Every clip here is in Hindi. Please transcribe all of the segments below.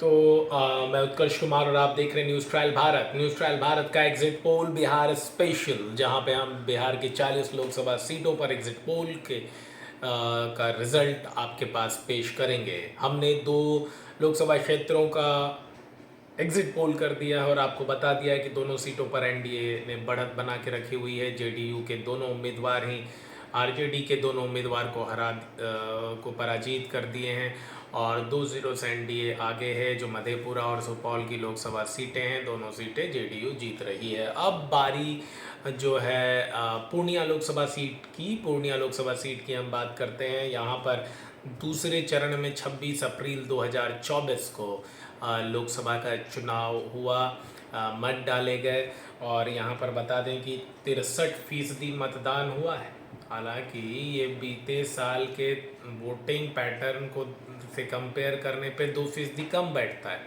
तो मैं उत्कर्ष कुमार और आप देख रहे हैं न्यूज़ ट्रायल भारत का एग्जिट पोल बिहार स्पेशल, जहां पे हम बिहार की 40 लोकसभा सीटों पर एग्जिट पोल का रिजल्ट आपके पास पेश करेंगे। हमने 2 लोकसभा क्षेत्रों का एग्जिट पोल कर दिया है और आपको बता दिया है कि दोनों सीटों पर एनडीए ने बढ़त बना के रखी हुई है। जेडीयू के दोनों उम्मीदवार ही आरजेडी के दोनों उम्मीदवार को पराजित कर दिए हैं और 2-0 से एनडीए आगे है। जो मधेपुरा और सुपौल की लोकसभा सीटें हैं, दोनों सीटें जेडीयू जीत रही है। अब बारी जो है पूर्णिया लोकसभा सीट की हम बात करते हैं। यहाँ पर दूसरे चरण में 26 अप्रैल 2024 को लोकसभा का चुनाव हुआ, मत डाले गए और यहाँ पर बता दें कि 63% मतदान हुआ है। हालांकि ये बीते साल के वोटिंग पैटर्न को से कंपेयर करने पे 2% कम बैठता है।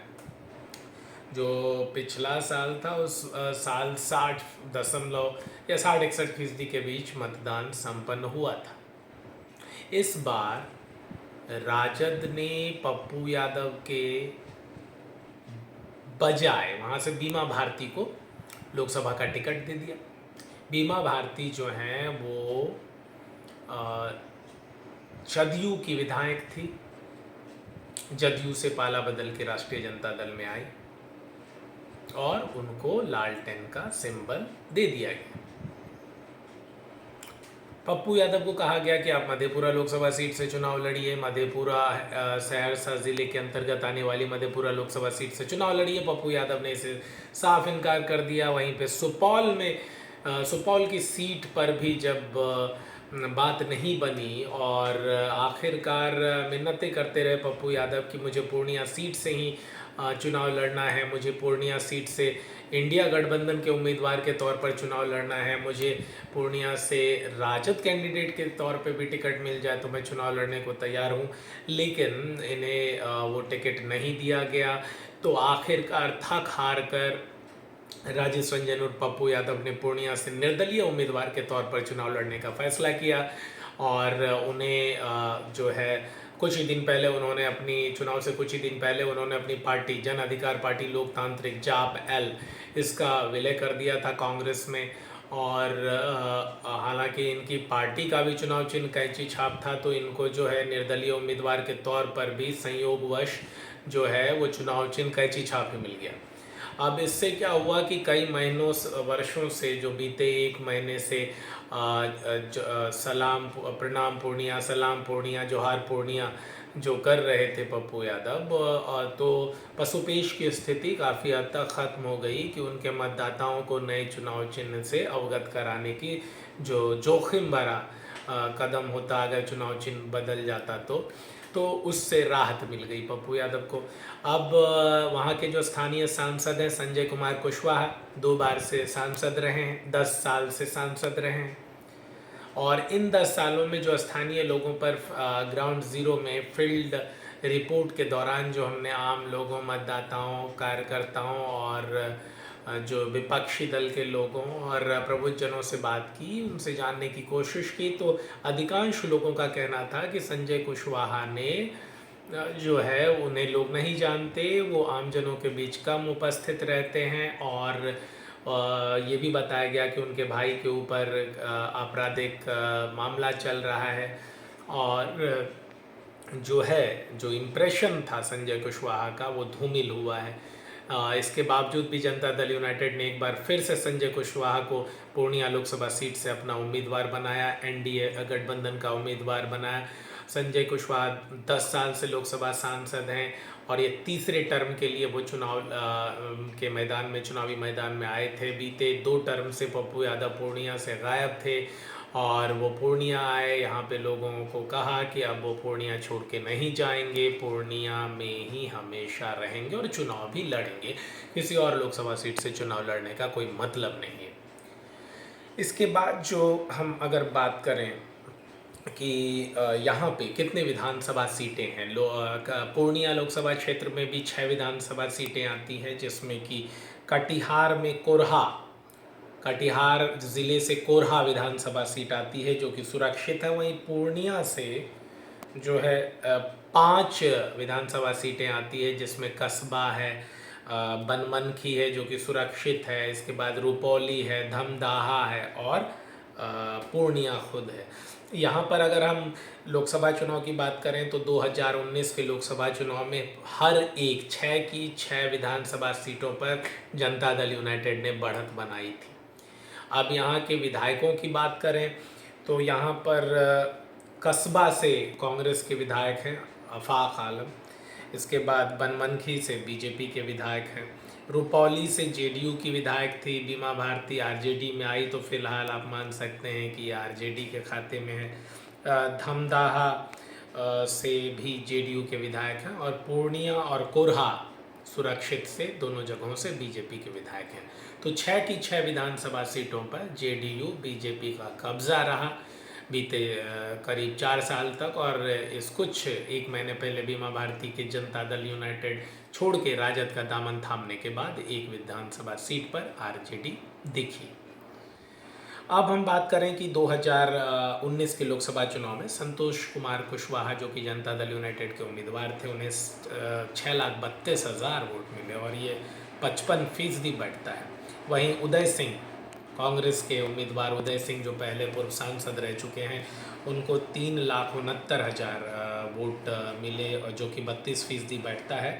जो पिछला साल था उस साल 60.61% के बीच मतदान संपन्न हुआ था। इस बार राजद ने पप्पू यादव के बजाय वहाँ से बीमा भारती को लोकसभा का टिकट दे दिया। बीमा भारती जो हैं वो जदयू की विधायक थी, जदयू से पाला बदल के राष्ट्रीय जनता दल में आई और उनको लालटेन का सिंबल दे दिया गया। पप्पू यादव को कहा गया कि आप मधेपुरा लोकसभा सीट से चुनाव लड़िए। मधेपुरा सहरसा जिले के अंतर्गत आने वाली मधेपुरा लोकसभा सीट से चुनाव लड़िए। पप्पू यादव ने इसे साफ इनकार कर दिया। वहीं पे सुपौल की सीट पर भी जब बात नहीं बनी और आखिरकार मिन्नतें करते रहे पप्पू यादव कि मुझे पूर्णिया सीट से ही चुनाव लड़ना है, मुझे पूर्णिया सीट से इंडिया गठबंधन के उम्मीदवार के तौर पर चुनाव लड़ना है, मुझे पूर्णिया से राजद कैंडिडेट के तौर पे भी टिकट मिल जाए तो मैं चुनाव लड़ने को तैयार हूँ, लेकिन इन्हें वो टिकट नहीं दिया गया। तो आखिरकार थक हार कर राजेश रंजन और पप्पू यादव ने पूर्णिया से निर्दलीय उम्मीदवार के तौर पर चुनाव लड़ने का फैसला किया और उन्हें जो है कुछ ही दिन पहले उन्होंने अपनी पार्टी जन अधिकार पार्टी लोकतांत्रिक जाप एल इसका विलय कर दिया था कांग्रेस में। और हालांकि इनकी पार्टी का भी चुनाव चिन्ह कैंची छाप था, तो इनको जो है निर्दलीय उम्मीदवार के तौर पर भी संयोगवश जो है वो चुनाव चिन्ह कैंची छाप ही मिल गया। अब इससे क्या हुआ कि कई वर्षों से, जो बीते 1 महीने से प्रणाम पूर्णिया जोहार पूर्णिया जो कर रहे थे पप्पू यादव, तो पशुपेश की स्थिति काफ़ी हद तक ख़त्म हो गई कि उनके मतदाताओं को नए चुनाव चिन्ह से अवगत कराने की जो जोखिम भरा कदम होता अगर चुनाव चिन्ह बदल जाता तो उससे राहत मिल गई पप्पू यादव को। अब वहाँ के जो स्थानीय सांसद हैं संजय कुमार कुशवाहा 2 बार से सांसद रहे हैं, 10 साल से सांसद रहे हैं और इन 10 सालों में जो स्थानीय लोगों पर ग्राउंड ज़ीरो में फील्ड रिपोर्ट के दौरान जो हमने आम लोगों, मतदाताओं, कार्यकर्ताओं और जो विपक्षी दल के लोगों और प्रबुद्धजनों से बात की, उनसे जानने की कोशिश की, तो अधिकांश लोगों का कहना था कि संजय कुशवाहा ने जो है उन्हें लोग नहीं जानते, वो आमजनों के बीच कम उपस्थित रहते हैं और ये भी बताया गया कि उनके भाई के ऊपर आपराधिक मामला चल रहा है और जो इम्प्रेशन था संजय कुशवाहा का वो धूमिल हुआ है। इसके बावजूद भी जनता दल यूनाइटेड ने एक बार फिर से संजय कुशवाहा को पूर्णिया लोकसभा सीट से अपना उम्मीदवार बनाया, एनडीए गठबंधन का उम्मीदवार बनाया। संजय कुशवाहा 10 साल से लोकसभा सांसद हैं और ये तीसरे टर्म के लिए वो चुनावी मैदान में आए थे। बीते 2 टर्म से पप्पू यादव पूर्णिया से गायब थे और वो पूर्णिया आए, यहाँ पे लोगों को कहा कि अब वो पूर्णिया छोड़ के नहीं जाएंगे, पूर्णिया में ही हमेशा रहेंगे और चुनाव भी लड़ेंगे, किसी और लोकसभा सीट से चुनाव लड़ने का कोई मतलब नहीं है। इसके बाद जो हम अगर बात करें कि यहाँ पे कितने विधानसभा सीटें हैं, पूर्णिया लोकसभा क्षेत्र में भी 6 विधानसभा सीटें आती हैं, जिसमें कि कटिहार ज़िले से कोरहा विधानसभा सीट आती है जो कि सुरक्षित है। वहीं पूर्णिया से जो है 5 विधानसभा सीटें आती है, जिसमें कस्बा है, बनमनखी है जो कि सुरक्षित है, इसके बाद रुपौली है, धमदाहा है और पूर्णिया खुद है। यहाँ पर अगर हम लोकसभा चुनाव की बात करें तो 2019 के लोकसभा चुनाव में हर एक 6 की 6 विधानसभा सीटों पर जनता दल यूनाइटेड ने बढ़त बनाई थी। अब यहाँ के विधायकों की बात करें तो यहाँ पर कस्बा से कांग्रेस के विधायक हैं आफाक आलम, इसके बाद बनमनखी से बीजेपी के विधायक हैं, रुपौली से जेडीयू की विधायक थी बीमा भारती, आरजेडी में आई तो फिलहाल आप मान सकते हैं कि आरजेडी के खाते में है। धमदाहा से भी जेडीयू के विधायक हैं और पूर्णिया और कोरहा सुरक्षित से दोनों जगहों से बीजेपी के विधायक हैं। तो 6 की 6 विधानसभा सीटों पर जेडीयू बीजेपी का कब्जा रहा बीते करीब 4 साल तक, और इस कुछ 1 महीने पहले बीमा भारती के जनता दल यूनाइटेड छोड़ के राजद का दामन थामने के बाद एक विधानसभा सीट पर आरजेडी दिखी। अब हम बात करें कि 2019 के लोकसभा चुनाव में संतोष कुमार कुशवाहा जो कि जनता दल यूनाइटेड के उम्मीदवार थे, उन्हें 6,32,000 वोट मिले और ये 55% बढ़ता है। वहीं उदय सिंह, कांग्रेस के उम्मीदवार उदय सिंह जो पहले पूर्व सांसद रह चुके हैं, उनको 3,69,000 वोट मिले जो कि 32% बैठता है।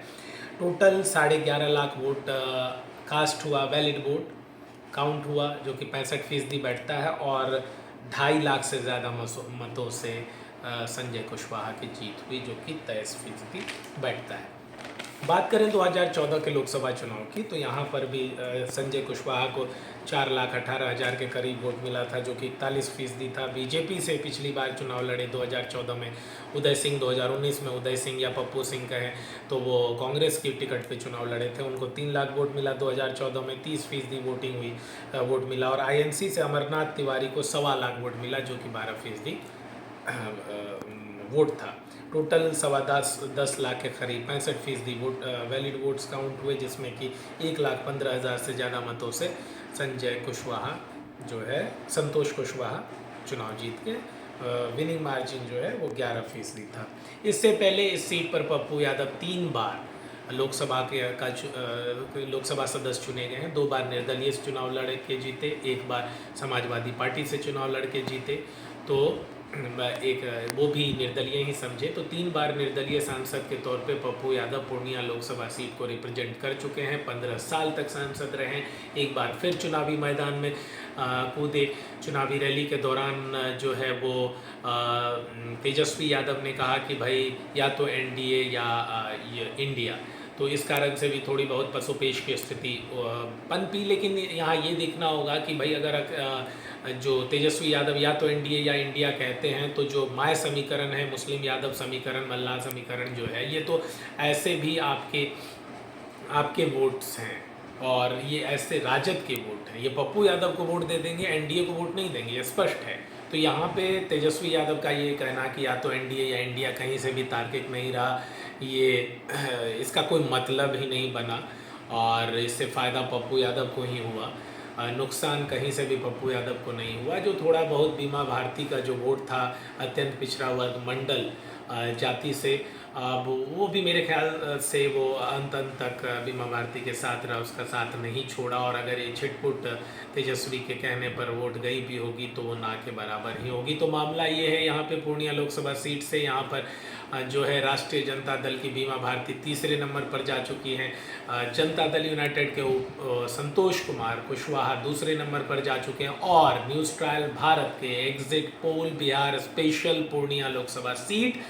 टोटल 11.5 लाख वोट कास्ट हुआ, वैलिड वोट काउंट हुआ जो कि 65% बैठता है और 2.5 लाख से ज़्यादा मतों से संजय कुशवाहा की जीत हुई जो कि 23% बैठता है। बात करें 2014 के लोकसभा चुनाव की तो यहाँ पर भी संजय कुशवाहा को 4,18,000 के करीब वोट मिला था जो कि 41% था। बीजेपी से पिछली बार चुनाव लड़े 2014 में उदय सिंह, 2019 में उदय सिंह या पप्पू सिंह कहें तो वो कांग्रेस की टिकट पे चुनाव लड़े थे, उनको 3 लाख वोट मिला 2014 में, 30% वोटिंग हुई, वोट मिला। और आईएनसी से अमरनाथ तिवारी को 1.25 लाख वोट मिला जो कि 12% वोट था। टोटल 10 लाख के करीब 65% वोट वैलिड वोट्स काउंट हुए, जिसमें कि 1,15,000 से ज़्यादा मतों से संजय कुशवाहा जो है, संतोष कुशवाहा चुनाव जीत के विनिंग मार्जिन जो है वो 11% था। इससे पहले इस सीट पर पप्पू यादव 3 बार लोकसभा सदस्य चुने गए हैं। 2 बार निर्दलीय से चुनाव लड़ के जीते, 1 बार समाजवादी पार्टी से चुनाव लड़ के जीते, तो वो भी निर्दलीय ही समझे। तो 3 बार निर्दलीय सांसद के तौर पे पप्पू यादव पूर्णिया लोकसभा सीट को रिप्रेजेंट कर चुके हैं। 15 साल तक सांसद रहे। एक बार फिर चुनावी मैदान में कूदे। चुनावी रैली के दौरान जो है वो तेजस्वी यादव ने कहा कि भाई या तो एनडीए या इंडिया, तो इस कारण से भी थोड़ी बहुत पसोपेश की स्थिति पनपी। लेकिन यहाँ ये देखना होगा कि भाई अगर जो तेजस्वी यादव या तो एनडीए या इंडिया कहते हैं तो जो माय समीकरण है, मुस्लिम यादव समीकरण, मल्लाह समीकरण जो है, ये तो ऐसे भी आपके वोट्स हैं और ये ऐसे राजद के वोट हैं। ये पप्पू यादव को वोट दे देंगे, एनडीए को वोट नहीं देंगे, ये स्पष्ट है। तो यहाँ पे तेजस्वी यादव का ये कहना कि या तो एनडीए या इंडिया कहीं से भी तार्किक नहीं रहा, ये इसका कोई मतलब ही नहीं बना और इससे फ़ायदा पप्पू यादव को ही हुआ, नुकसान कहीं से भी पप्पू यादव को नहीं हुआ। जो थोड़ा बहुत बीमा भारती का जो वोट था अत्यंत पिछड़ा वर्ग मंडल जाति से, अब वो भी मेरे ख्याल से वो अंत तक बीमा भारती के साथ रहा, उसका साथ नहीं छोड़ा। और अगर ये छिटपुट तेजस्वी के कहने पर वोट गई भी होगी तो वो ना के बराबर ही होगी। तो मामला ये है यहाँ पे पूर्णिया लोकसभा सीट से, यहाँ पर जो है राष्ट्रीय जनता दल की बीमा भारती तीसरे नंबर पर जा चुकी हैं। जनता दल यूनाइटेड के संतोष कुमार कुशवाहा दूसरे नंबर पर जा चुके हैं और न्यूज़ ट्रायल भारत के exit poll Bihar special Purnia Lok Sabha seat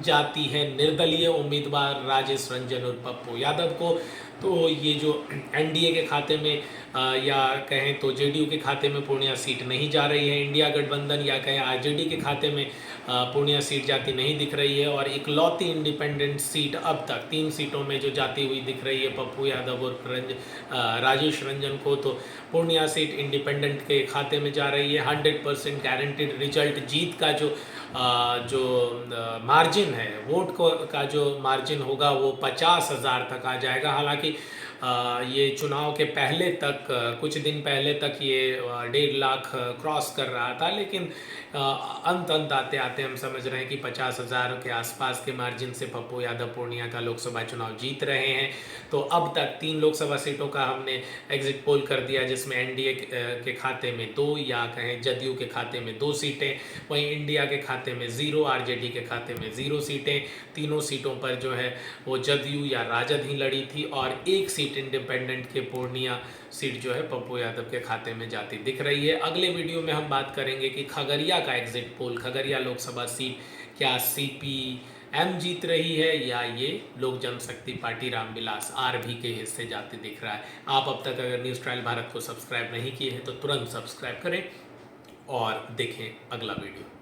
जाती है निर्दलीय उम्मीदवार राजेश रंजन और पप्पू यादव को। तो ये जो एनडीए के खाते में या कहें तो जेडीयू के खाते में पूर्णिया सीट नहीं जा रही है, इंडिया गठबंधन या कहें आरजेडी के खाते में पूर्णिया सीट जाती नहीं दिख रही है, और इकलौती इंडिपेंडेंट सीट अब तक 3 सीटों में जो जाती हुई दिख रही है पप्पू यादव और राजेश रंजन को, तो पूर्णिया सीट इंडिपेंडेंट के खाते में जा रही है। 100% गारंटीड रिजल्ट, जीत का जो मार्जिन है, वोट का जो मार्जिन होगा वो 50,000 तक आ जाएगा। हालांकि ये चुनाव के पहले तक कुछ दिन पहले तक ये 1.5 लाख क्रॉस कर रहा था, लेकिन अंत आते आते हम समझ रहे हैं कि 50,000 के आसपास के मार्जिन से पप्पू यादव पूर्णिया का लोकसभा चुनाव जीत रहे हैं। तो अब तक 3 लोकसभा सीटों का हमने एग्जिट पोल कर दिया, जिसमें एनडीए के खाते में 2 या कहें जदयू के खाते में 2 सीटें, वहीं इंडिया के खाते में 0, आरजेडी के खाते में 0 सीटें। तीनों सीटों पर जो है वो जदयू या राजद ही लड़ी थी और 1 सीट इंडिपेंडेंट के पूर्णिया सीट जो है पप्पू यादव के खाते में जाती दिख रही है। अगले वीडियो में हम बात करेंगे कि खगड़िया का exit poll, Khagaria Lok Sabha seat क्या सीपीएम जीत रही है या ये लोक जनशक्ति पार्टी रामविलास आरवी के हिस्से जाते दिख रहा है। आप अब तक अगर न्यूज़ ट्रायल भारत को सब्सक्राइब नहीं किए हैं तो तुरंत सब्सक्राइब करें और देखें अगला वीडियो।